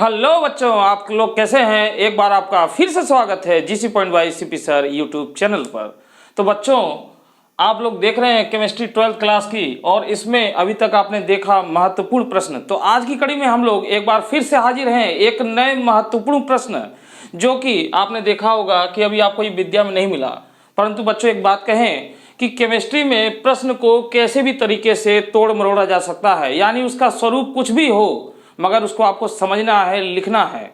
Hello बच्चों, आप लोग कैसे हैं। एक बार आपका फिर से स्वागत है GC point by CP sir YouTube channel पर। तो बच्चों, आप लोग देख रहे हैं केमिस्ट्री 12th क्लास की, और इसमें अभी तक आपने देखा महत्वपूर्ण प्रश्न। तो आज की कड़ी में हम लोग एक बार फिर से हाजिर हैं एक नए महत्वपूर्ण प्रश्न, जो कि आपने देखा होगा कि अभी आपको ये विद्या में नहीं मिला। परंतु बच्चों, एक बात कहें कि केमिस्ट्री में प्रश्न को कैसे भी तरीके से तोड़ मरोड़ा जा सकता है, यानी उसका स्वरूप कुछ भी हो, मगर उसको आपको समझना है, लिखना है।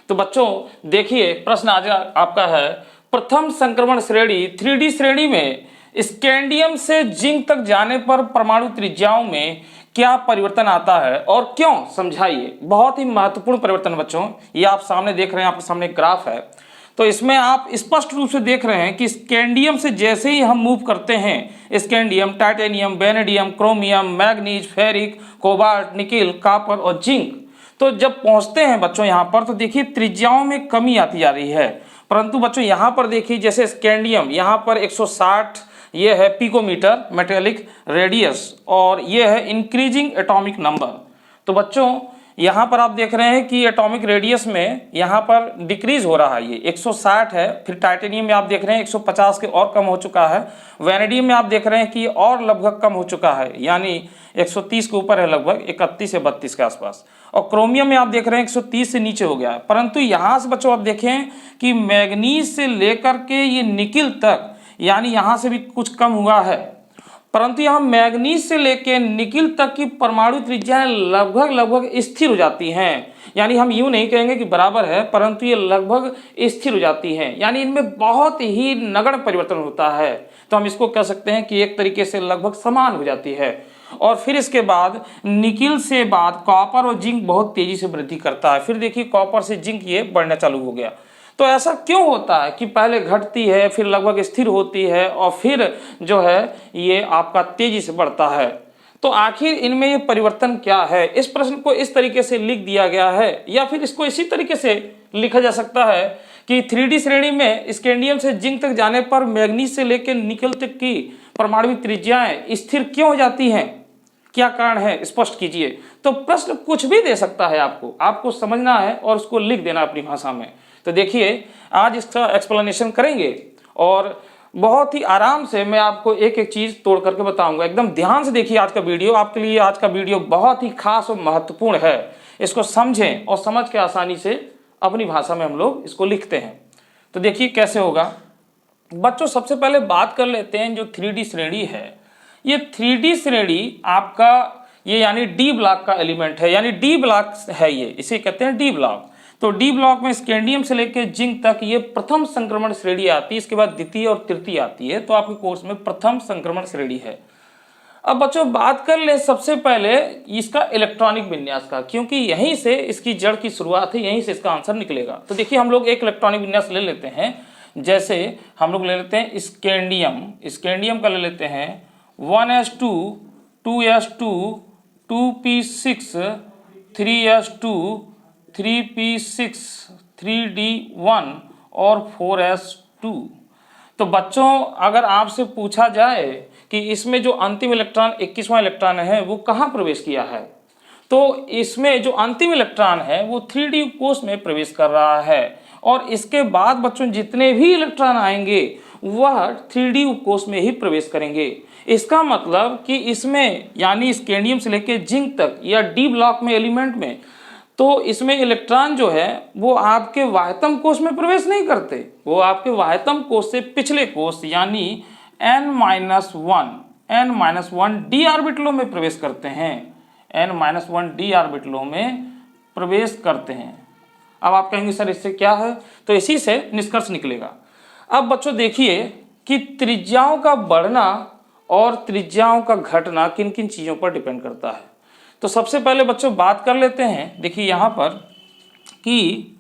तो बच्चों देखिए, प्रश्न आज आपका है, प्रथम संक्रमण श्रेणी 3D श्रेणी में स्कैंडियम से जिंक तक जाने पर परमाणु त्रिज्याओं में क्या परिवर्तन आता है और क्यों, समझाइए। बहुत ही महत्वपूर्ण परिवर्तन बच्चों, ये आप सामने देख रहे हैं, आपके सामने ग्राफ है। तो इसमें आप स्पष्ट रूप से देख रहे हैं कि स्कैंडियम से जैसे ही हम मूव करते हैं, scandium, titanium, vanadium, chromium, manganese, ferric, cobalt, nickel, copper और जिंक, तो जब पहुंचते हैं बच्चों यहाँ पर, तो देखिए त्रिज्याओं में कमी आती जा रही है। परंतु बच्चों यहाँ पर देखिए, जैसे स्कैंडियम यहाँ पर 160 ये है पिकोमीटर मेटेलिक रेडियस, और ये है इंक्रीजिंग एटॉमिक नंबर। तो बच्चों यहाँ पर आप देख रहे हैं कि एटॉमिक रेडियस में यहाँ पर डिक्रीज हो रहा है, ये 160 है। फिर टाइटेनियम में आप देख रहे हैं 150 के और कम हो चुका है। वैनेडियम में आप देख रहे हैं कि और लगभग कम हो चुका है, यानी 130 के ऊपर है, लगभग 31 से 32 के आसपास। और क्रोमियम में आप देख रहे हैं 130 से नीचे हो गया है। परंतु यहाँ से बच्चों आप देखें कि मैग्नीज से लेकर के ये निकिल तक, यानी यहाँ से भी कुछ कम हुआ है। परंतु यहाँ मैग्नीज से लेकर निकिल तक की परमाणु त्रिज्याएं लगभग स्थिर हो जाती हैं। यानी हम यूं नहीं कहेंगे कि बराबर है, परंतु ये लगभग स्थिर हो जाती हैं, यानी इनमें बहुत ही नगण्य परिवर्तन होता है। तो हम इसको कह सकते हैं कि एक तरीके से लगभग समान हो जाती है। और फिर इसके बाद निकिल से बाद कॉपर और जिंक बहुत तेजी से वृद्धि करता है। फिर देखिए कॉपर से जिंक ये बढ़ना चालू हो गया। तो ऐसा क्यों होता है कि पहले घटती है, फिर लगभग स्थिर होती है, और फिर जो है ये आपका तेजी से बढ़ता है। तो आखिर इनमें ये परिवर्तन क्या है, इस प्रश्न को इस तरीके से लिख दिया गया है। या फिर इसको इसी तरीके से लिखा जा सकता है कि 3D श्रेणी में स्कैंडियम से जिंक तक जाने पर मैग्नीज से लेकर निकल तक की परमाणु त्रिज्याएं स्थिर क्यों हो जाती हैं, क्या कारण है, स्पष्ट कीजिए। तो प्रश्न कुछ भी दे सकता है, आपको समझना है और उसको लिख देना अपनी भाषा में। तो देखिए, आज इसका एक्सप्लेनेशन करेंगे और बहुत ही आराम से मैं आपको एक एक चीज तोड़ करके बताऊंगा। एकदम ध्यान से देखिए आज का वीडियो, आपके लिए आज का वीडियो बहुत ही खास और महत्वपूर्ण है। इसको समझें और समझ के आसानी से अपनी भाषा में हम लोग इसको लिखते हैं। तो देखिए कैसे होगा बच्चों। सबसे पहले बात कर लेते हैं जो 3D श्रेणी है। ये 3D श्रेणी आपका ये यानी डी ब्लॉक का एलिमेंट है, यानी डी ब्लॉक है, ये इसे कहते हैं डी ब्लॉक। तो डी ब्लॉक में स्कैंडियम से लेकर जिंक तक ये प्रथम संक्रमण श्रेणी आती है, इसके बाद द्वितीय और तृतीय आती है। तो आपके कोर्स में प्रथम संक्रमण श्रेणी है। अब बच्चों बात कर ले सबसे पहले इसका इलेक्ट्रॉनिक विन्यास का, क्योंकि यहीं से इसकी जड़ की शुरुआत है, यहीं से इसका आंसर निकलेगा। तो देखिए हम लोग एक इलेक्ट्रॉनिक विन्यास ले लेते हैं। जैसे हम लोग ले लेते हैं स्कैंडियम का ले लेते हैं 1s2 2s2 2p6 3s2 3p6 3d1 और 4s2। तो बच्चों अगर आपसे पूछा जाए कि इसमें जो अंतिम इलेक्ट्रॉन 21वां इलेक्ट्रॉन है वो कहाँ प्रवेश किया है, तो इसमें जो अंतिम इलेक्ट्रॉन है वो 3D कोष में प्रवेश कर रहा है। और इसके बाद बच्चों जितने भी इलेक्ट्रॉन आएंगे वह 3D उपकोष में ही प्रवेश करेंगे। इसका मतलब कि इसमें यानी स्कैंडियम से लेकर जिंक तक या डी ब्लॉक में एलिमेंट में, तो इसमें इलेक्ट्रॉन जो है वो आपके वाह्यतम कोष में प्रवेश नहीं करते, वो आपके वाह्यतम कोष से पिछले कोष यानी n-1 डी ऑर्बिटलों में प्रवेश करते हैं, n-1 डी ऑर्बिटलों में प्रवेश करते हैं। अब आप कहेंगे सर इससे क्या है, तो इसी से निष्कर्ष निकलेगा। अब बच्चों देखिए कि त्रिज्याओं का बढ़ना और त्रिज्याओं का घटना किन किन चीज़ों पर डिपेंड करता है। तो सबसे पहले बच्चों बात कर लेते हैं, देखिए यहाँ पर कि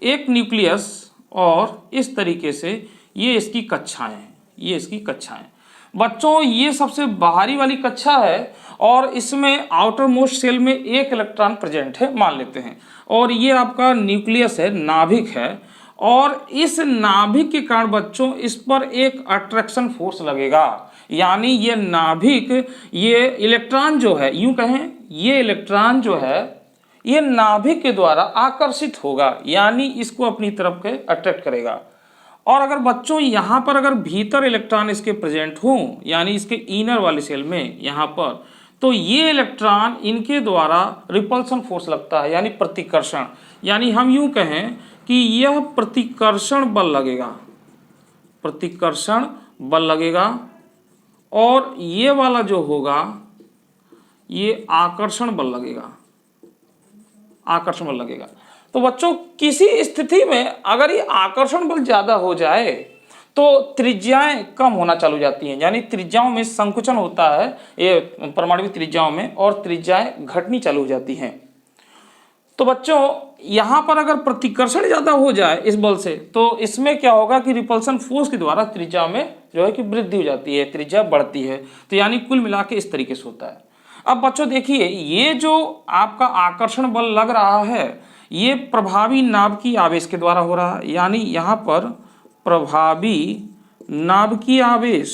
एक न्यूक्लियस और इस तरीके से ये इसकी कक्षाएं हैं, ये इसकी कक्षाएं बच्चों, ये सबसे बाहरी वाली कक्षा है और इसमें आउटर मोस्ट सेल में एक इलेक्ट्रॉन प्रेजेंट है मान लेते हैं, और ये आपका न्यूक्लियस है, नाभिक है। और इस नाभिक के कारण बच्चों इस पर एक अट्रैक्शन फोर्स लगेगा, यानी ये नाभिक ये इलेक्ट्रॉन जो है, यूं कहें ये इलेक्ट्रॉन जो है ये नाभिक के द्वारा आकर्षित होगा, यानी इसको अपनी तरफ के अट्रैक्ट करेगा। और अगर बच्चों यहाँ पर अगर भीतर इलेक्ट्रॉन इसके प्रेजेंट हों, यानी इसके इनर वाले सेल में यहाँ पर, तो ये इलेक्ट्रॉन इनके द्वारा रिपल्सन फोर्स लगता है, यानी प्रतिकर्षण। यानी हम यूं कहें कि यह प्रतिकर्षण बल लगेगा, प्रतिकर्षण बल लगेगा, और ये वाला जो होगा ये आकर्षण बल लगेगा, आकर्षण बल लगेगा। तो बच्चों किसी स्थिति में अगर ये आकर्षण बल ज्यादा हो जाए तो त्रिज्याएं कम होना चालू जाती हैं, यानी त्रिज्याओं में संकुचन होता है ये परमाणुविक त्रिज्याओं में, और त्रिज्याएं घटनी चालू हो जाती हैं। तो बच्चों यहाँ पर अगर प्रतिकर्षण ज्यादा हो जाए इस बल से, तो इसमें क्या होगा कि रिपल्सन फोर्स के द्वारा त्रिज्या में जो है कि वृद्धि हो जाती है, त्रिज्या बढ़ती है। तो यानी कुल मिला के इस तरीके से होता है। अब बच्चों देखिए, ये जो आपका आकर्षण बल लग रहा है ये प्रभावी नाभिकीय आवेश के द्वारा हो रहा है, यानी यहाँ पर प्रभावी नाभिकीय आवेश,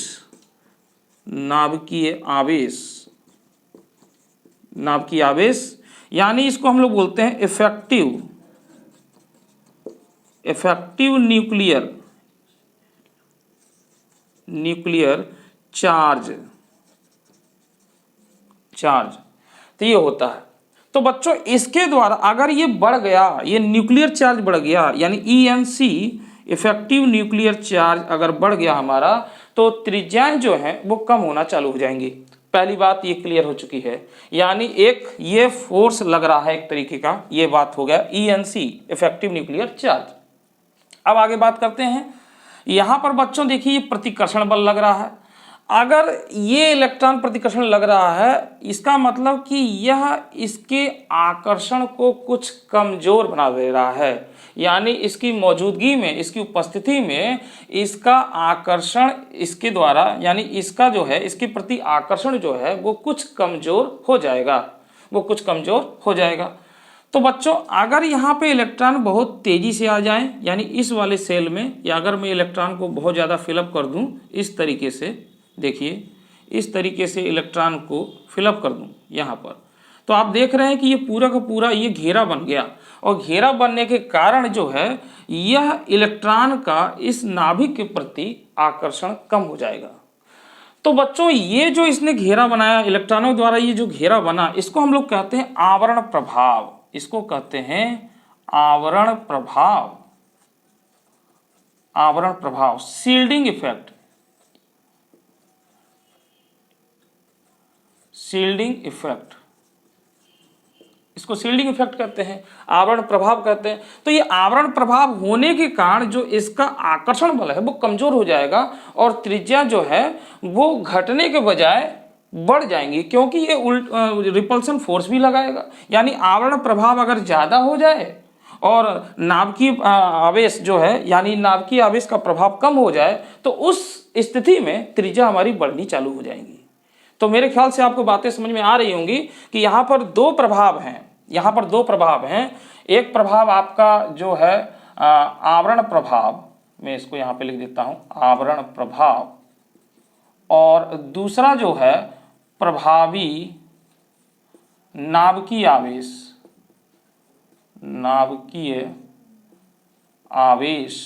नाभिकीय आवेश, नाभिकीय आवेश, यानी इसको हम लोग बोलते हैं इफेक्टिव न्यूक्लियर चार्ज। तो ये होता है। तो बच्चों इसके द्वारा अगर ये बढ़ गया, ये न्यूक्लियर चार्ज बढ़ गया, यानी ENC इफेक्टिव न्यूक्लियर चार्ज अगर बढ़ गया हमारा, तो त्रिज्याएं जो हैं वो कम होना चालू हो जाएंगी। पहली बात ये क्लियर हो चुकी है, यानी एक ये फोर्स लग रहा है एक तरीके का, ये बात हो गया ENC इफेक्टिव न्यूक्लियर चार्ज। अब आगे बात करते हैं। यहां पर बच्चों देखिए ये प्रतिकर्षण बल लग रहा है। अगर ये इलेक्ट्रॉन प्रतिकर्षण लग रहा है, इसका मतलब कि यह इसके आकर्षण को कुछ कमजोर बना दे रहा है, यानी इसकी मौजूदगी में, इसकी उपस्थिति में इसका आकर्षण इसके द्वारा, यानी इसका जो है इसके प्रति आकर्षण जो है वो कुछ कमजोर हो जाएगा, वो कुछ कमजोर हो जाएगा। तो बच्चों अगर यहाँ पे इलेक्ट्रॉन बहुत तेजी से आ जाए, यानी इस वाले सेल में, या अगर मैं इलेक्ट्रॉन को बहुत ज़्यादा फिलअप कर दूँ इस तरीके से, देखिए इस तरीके से इलेक्ट्रॉन को फिलअप कर दूं यहाँ पर, तो आप देख रहे हैं कि ये पूरा का पूरा ये घेरा बन गया, और घेरा बनने के कारण जो है यह इलेक्ट्रॉन का इस नाभिक के प्रति आकर्षण कम हो जाएगा। तो बच्चों ये जो इसने घेरा बनाया इलेक्ट्रॉनों द्वारा, ये जो घेरा बना, इसको हम लोग कहते हैं आवरण प्रभाव, इसको कहते हैं आवरण प्रभाव, आवरण प्रभाव, शील्डिंग इफेक्ट, शील्डिंग इफेक्ट, इसको शील्डिंग इफेक्ट कहते हैं, आवरण प्रभाव कहते हैं। तो ये आवरण प्रभाव होने के कारण जो इसका आकर्षण बल है वो कमजोर हो जाएगा, और त्रिज्या जो है वो घटने के बजाय बढ़ जाएंगी, क्योंकि ये रिपल्सन फोर्स भी लगाएगा। यानी आवरण प्रभाव अगर ज्यादा हो जाए और नाभिकीय आवेश जो है, यानी नाभिकीय आवेश का प्रभाव कम हो जाए, तो उस स्थिति में त्रिज्या हमारी बढ़नी चालू हो जाएंगी। तो मेरे ख्याल से आपको बातें समझ में आ रही होंगी कि यहाँ पर दो प्रभाव हैं, यहाँ पर दो प्रभाव हैं। एक प्रभाव आपका जो है आवरण प्रभाव, मैं इसको यहाँ पे लिख देता हूँ आवरण प्रभाव, और दूसरा जो है प्रभावी नाभिकीय आवेश, नाभिकीय आवेश,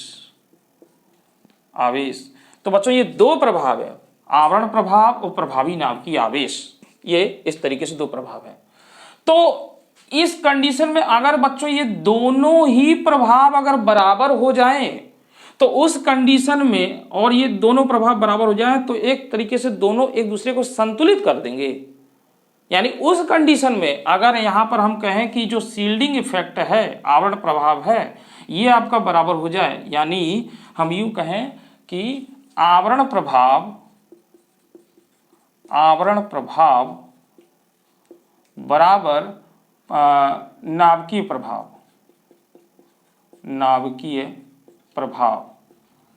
आवेश। तो बच्चों ये दो प्रभाव है, आवरण प्रभाव और प्रभावी नाभिकीय आवेश, ये इस तरीके से दो प्रभाव है। तो इस कंडीशन में अगर बच्चों ये दोनों ही प्रभाव अगर बराबर हो जाएं, तो उस कंडीशन में, और ये दोनों प्रभाव बराबर हो जाएं, तो एक तरीके से दोनों एक दूसरे को संतुलित कर देंगे। यानी उस कंडीशन में अगर यहां पर हम कहें कि जो शील्डिंग इफेक्ट है, आवरण प्रभाव है, ये आपका बराबर हो जाए, यानी हम यूं कहें कि आवरण प्रभाव, आवरण प्रभाव बराबर नाभिकीय प्रभाव, नाभिकीय प्रभाव,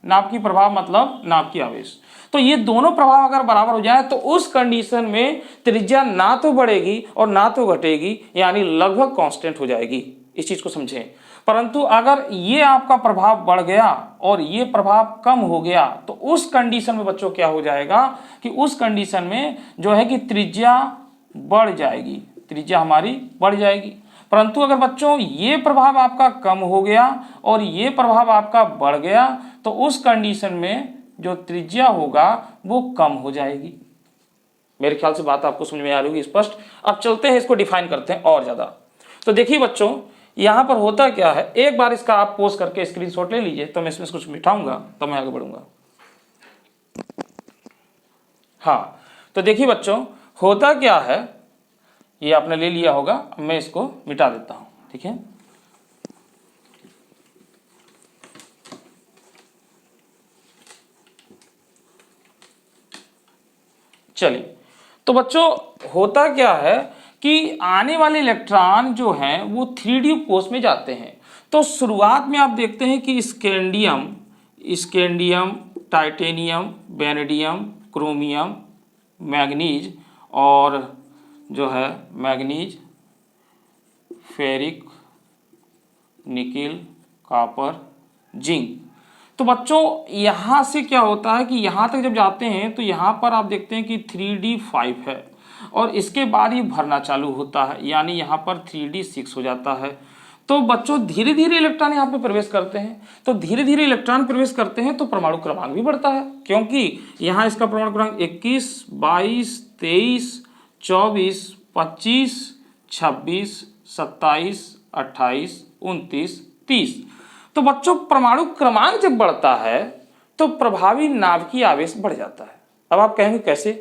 नाभिकीय प्रभाव मतलब नाभिकीय आवेश। तो ये दोनों प्रभाव अगर बराबर हो जाए, तो उस कंडीशन में त्रिज्या ना तो बढ़ेगी और ना तो घटेगी, यानी लगभग कांस्टेंट हो जाएगी। इस चीज को समझें। परंतु अगर ये आपका प्रभाव बढ़ गया और ये प्रभाव कम हो गया, तो उस कंडीशन में बच्चों क्या हो जाएगा कि उस कंडीशन में जो है कि त्रिज्या बढ़ जाएगी, त्रिज्या हमारी बढ़ जाएगी। परंतु अगर बच्चों ये प्रभाव आपका कम हो गया और ये प्रभाव आपका बढ़ गया तो उस कंडीशन में जो त्रिज्या होगा वो कम हो जाएगी। मेरे ख्याल से बात आपको समझ में आ रही होगी स्पष्ट। अब चलते हैं, इसको डिफाइन करते हैं और ज्यादा। तो देखिए बच्चों, यहां पर होता क्या है, एक बार इसका आप पोस्ट करके स्क्रीनशॉट ले लीजिए, तो मैं इसमें कुछ मिटाऊंगा तो मैं आगे बढ़ूंगा। हाँ, तो देखिए बच्चों, होता क्या है, ये आपने ले लिया होगा, अब मैं इसको मिटा देता हूं, ठीक है। चलिए, तो बच्चों होता क्या है कि आने वाले इलेक्ट्रॉन जो हैं वो 3D कोष में जाते हैं। तो शुरुआत में आप देखते हैं कि scandium, titanium, vanadium, chromium, manganese और जो है manganese, ferric, nickel, copper, zinc. तो बच्चों यहां से क्या होता है कि यहां तक जब जाते हैं तो यहां पर आप देखते हैं कि 3D5 है और इसके बाद ये भरना चालू होता है, यानी यहां पर 3D6 हो जाता है। तो बच्चों धीरे धीरे इलेक्ट्रॉन यहाँ पे प्रवेश करते हैं, तो धीरे धीरे इलेक्ट्रॉन प्रवेश करते हैं तो परमाणु क्रमांक भी बढ़ता है, क्योंकि यहाँ इसका परमाणु क्रमांक 21, 22, 23, 24, 25, 26, 27, 28, 29, 30। तो बच्चों परमाणु क्रमांक जब बढ़ता है तो प्रभावी नाभिकीय आवेश बढ़ जाता है। अब आप कहेंगे कैसे?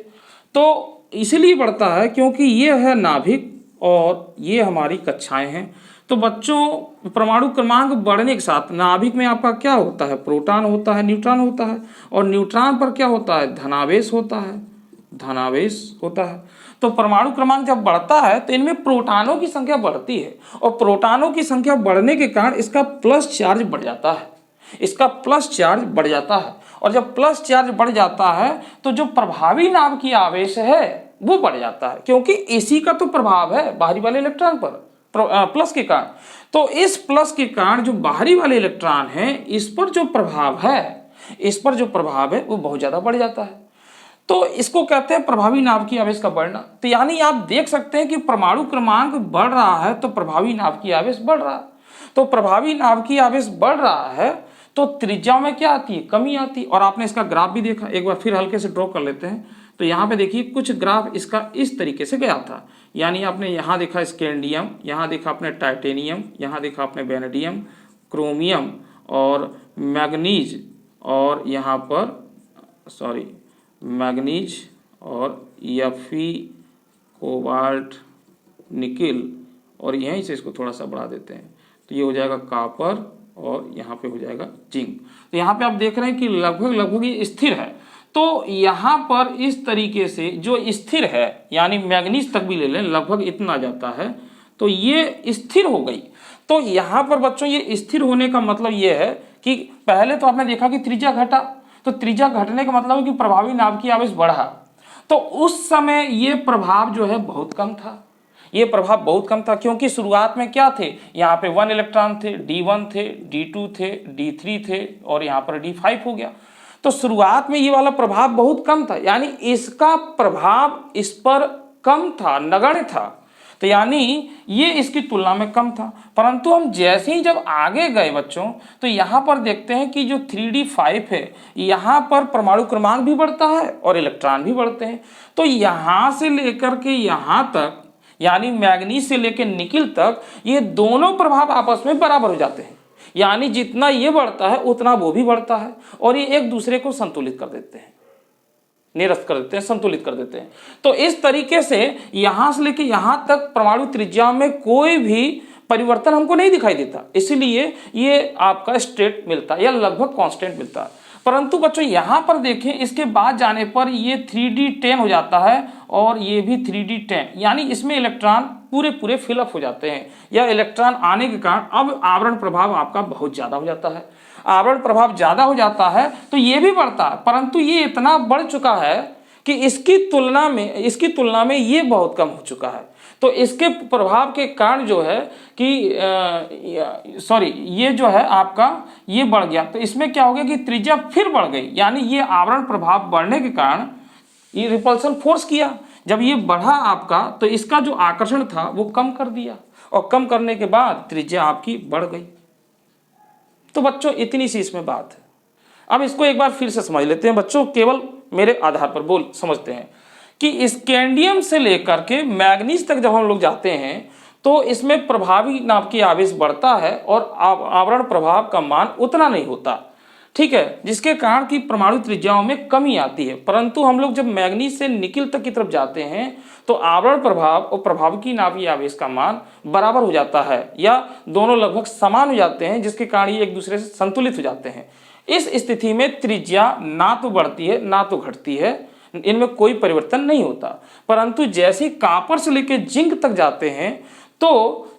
तो इसलिए बढ़ता है क्योंकि ये है नाभिक और ये हमारी कक्षाएं हैं। तो बच्चों परमाणु क्रमांक बढ़ने के साथ नाभिक में आपका क्या होता है, प्रोटॉन होता है, न्यूट्रॉन होता है, और न्यूट्रॉन पर क्या होता है, धनावेश होता है, धनावेश होता है। तो परमाणु क्रमांक जब बढ़ता है तो इनमें प्रोटॉनों की संख्या बढ़ती है और प्रोटॉनों की संख्या बढ़ने के कारण इसका प्लस चार्ज बढ़ जाता है, इसका प्लस चार्ज बढ़ जाता है। और जब प्लस चार्ज बढ़ जाता है तो जो प्रभावी नाभिकीय आवेश है वो बढ़ जाता है, क्योंकि इसी का तो प्रभाव है बाहरी वाले इलेक्ट्रॉन पर प्लस के कारण। तो इस प्लस के कारण जो बाहरी वाले इलेक्ट्रॉन है इस पर जो प्रभाव है, इस पर जो प्रभाव है वो बहुत ज्यादा बढ़ जाता है। तो इसको कहते हैं प्रभावी नाभिकीय आवेश का बढ़ना। तो यानी आप देख सकते हैं कि परमाणु क्रमांक बढ़ रहा है तो प्रभावी नाभिकीय आवेश बढ़ रहा है। तो प्रभावी नाभिकीय आवेश बढ़ रहा है तो त्रिज्या में क्या आती है, कमी आती है। और आपने इसका ग्राफ भी देखा, एक बार फिर हल्के से ड्रॉ कर लेते हैं। तो यहाँ पे देखिए कुछ ग्राफ इसका इस तरीके से गया था, यानी आपने यहाँ देखा स्कैंडियम, यहाँ देखा आपने टाइटेनियम, यहाँ देखा आपने वेनेडियम, क्रोमियम और मैग्नीज, और यहाँ पर मैग्नीज और Fe, कोबाल्ट, निकिल, और यहीं से इसको थोड़ा सा बढ़ा देते हैं तो ये हो जाएगा कॉपर और यहाँ पे हो जाएगा जिंक। तो यहाँ पे आप देख रहे हैं कि लगभग ये स्थिर है। तो यहाँ पर इस तरीके से जो स्थिर है, यानी मैग्नीज तक भी ले लें लगभग इतना जाता है, तो ये स्थिर हो गई। तो यहाँ पर बच्चों ये स्थिर होने का मतलब ये है कि पहले तो आपने देखा कि त्रिज्या घटा, तो त्रिज्या घटने का मतलब है कि प्रभावी नाभिकीय आवेश बढ़ा। तो उस समय ये प्रभाव जो है बहुत कम था, ये प्रभाव बहुत कम था, क्योंकि शुरुआत में क्या थे, यहाँ पे 1 इलेक्ट्रॉन थे, D1 थे, D2 थे, D3 थे और यहाँ पर D5 हो गया। तो शुरुआत में ये वाला प्रभाव बहुत कम था, यानी इसका प्रभाव इस पर कम था, नगण्य था। तो यानी ये इसकी तुलना में कम था। परंतु हम जैसे ही जब आगे गए बच्चों तो यहाँ पर देखते हैं कि जो 3D5 है यहाँ पर परमाणु क्रमांक भी बढ़ता है और इलेक्ट्रॉन भी बढ़ते हैं। तो यहाँ से लेकर के यहाँ तक, यानी मैग्नीज से लेकर निकिल तक, ये दोनों प्रभाव आपस में बराबर हो जाते हैं। यानी जितना ये बढ़ता है उतना वो भी बढ़ता है और ये एक दूसरे को संतुलित कर देते हैं, निरस्त कर देते हैं, संतुलित कर देते हैं। तो इस तरीके से यहां से लेके यहां तक परमाणु त्रिज्या में कोई भी परिवर्तन हमको नहीं दिखाई देता, इसलिए ये आपका स्ट्रेट मिलता है या लगभग कांस्टेंट मिलता है। परंतु बच्चों यहां पर देखें, इसके बाद जाने पर ये 3D10 हो जाता है और ये भी 3D10, यानी इसमें इलेक्ट्रॉन पूरे फिलअप हो जाते हैं, या इलेक्ट्रॉन आने के कारण अब आवरण प्रभाव आपका बहुत ज्यादा हो जाता है। आवरण प्रभाव ज्यादा हो जाता है तो ये भी बढ़ता है, परंतु ये इतना बढ़ चुका है कि इसकी तुलना में ये बहुत कम हो चुका है। तो इसके प्रभाव के कारण जो है कि ये जो है आपका ये बढ़ गया। तो इसमें क्या हो गया कि त्रिज्या फिर बढ़ गई, यानी ये आवरण प्रभाव बढ़ने के कारण ये रिपल्सन फोर्स किया। जब ये बढ़ा आपका तो इसका जो आकर्षण था वो कम कर दिया और कम करने के बाद त्रिज्या आपकी बढ़ गई। तो बच्चों इतनी सी इसमें बात है। अब इसको एक बार फिर से समझ लेते हैं बच्चों, केवल मेरे आधार पर बोल समझते हैं कि स्कैंडियम से लेकर के मैग्नीज तक जब हम लोग जाते हैं तो इसमें प्रभावी नाप की आवेश बढ़ता है और आवरण प्रभाव का मान उतना नहीं होता, ठीक है, जिसके कारण की परमाणु त्रिज्याओं में कमी आती है। परंतु हम लोग जब मैग्नीज से निकिल तक की तरफ जाते हैं तो आवरण प्रभाव और प्रभावकी नापी आवेश का मान बराबर हो जाता है या दोनों लगभग समान हो जाते हैं, जिसके कारण ये एक दूसरे से संतुलित हो जाते हैं। इस स्थिति में त्रिज्या ना तो बढ़ती है ना तो घटती है, इनमें कोई परिवर्तन नहीं होता। परंतु जैसे कॉपर से लेकर जिंक तक जाते हैं तो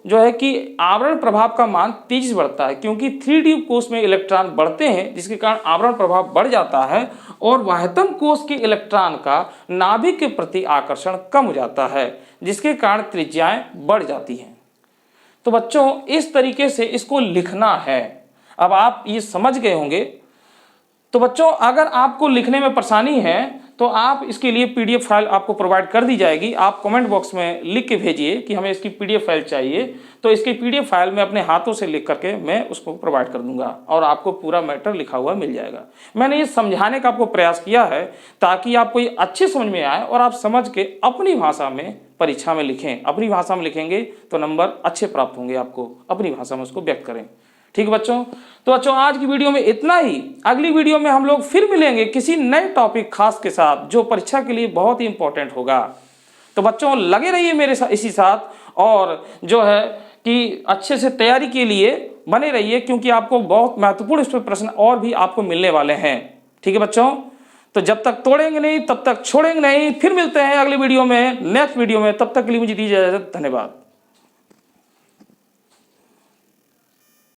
जो है कि आवरण प्रभाव का मान तेजी से बढ़ता है, क्योंकि 3D कोष में इलेक्ट्रॉन बढ़ते हैं, जिसके कारण आवरण प्रभाव बढ़ जाता है और बाह्यतम कोष के इलेक्ट्रॉन का नाभिक के प्रति आकर्षण कम हो जाता है, जिसके कारण त्रिज्याएं बढ़ जाती हैं। तो बच्चों इस तरीके से इसको लिखना है। अब आप ये समझ गए होंगे। तो बच्चों अगर आपको लिखने में परेशानी है तो आप इसके लिए PDF फाइल आपको प्रोवाइड कर दी जाएगी। आप कमेंट बॉक्स में लिख के भेजिए कि हमें इसकी PDF फाइल चाहिए, तो इसकी PDF फाइल में अपने हाथों से लिख करके मैं उसको प्रोवाइड कर दूंगा और आपको पूरा मैटर लिखा हुआ मिल जाएगा। मैंने ये समझाने का आपको प्रयास किया है ताकि आपको ये अच्छे समझ में आए और आप समझ के अपनी भाषा में परीक्षा में लिखें। अपनी भाषा में लिखेंगे तो नंबर अच्छे प्राप्त होंगे, आपको अपनी भाषा में उसको व्यक्त करें। ठीक बच्चों, तो बच्चों आज की वीडियो में इतना ही। अगली वीडियो में हम लोग फिर मिलेंगे किसी नए टॉपिक खास के साथ जो परीक्षा के लिए बहुत ही इंपॉर्टेंट होगा। तो बच्चों लगे रहिए मेरे साथ इसी साथ और जो है कि अच्छे से तैयारी के लिए बने रहिए, क्योंकि आपको बहुत महत्वपूर्ण इस पर प्रश्न और भी आपको मिलने वाले हैं। ठीक है बच्चों, तो जब तक तोड़ेंगे नहीं तब तक छोड़ेंगे नहीं। फिर मिलते हैं अगली वीडियो में, नेक्स्ट वीडियो में। तब तक के लिए मुझे दीजिए इजाजत। धन्यवाद।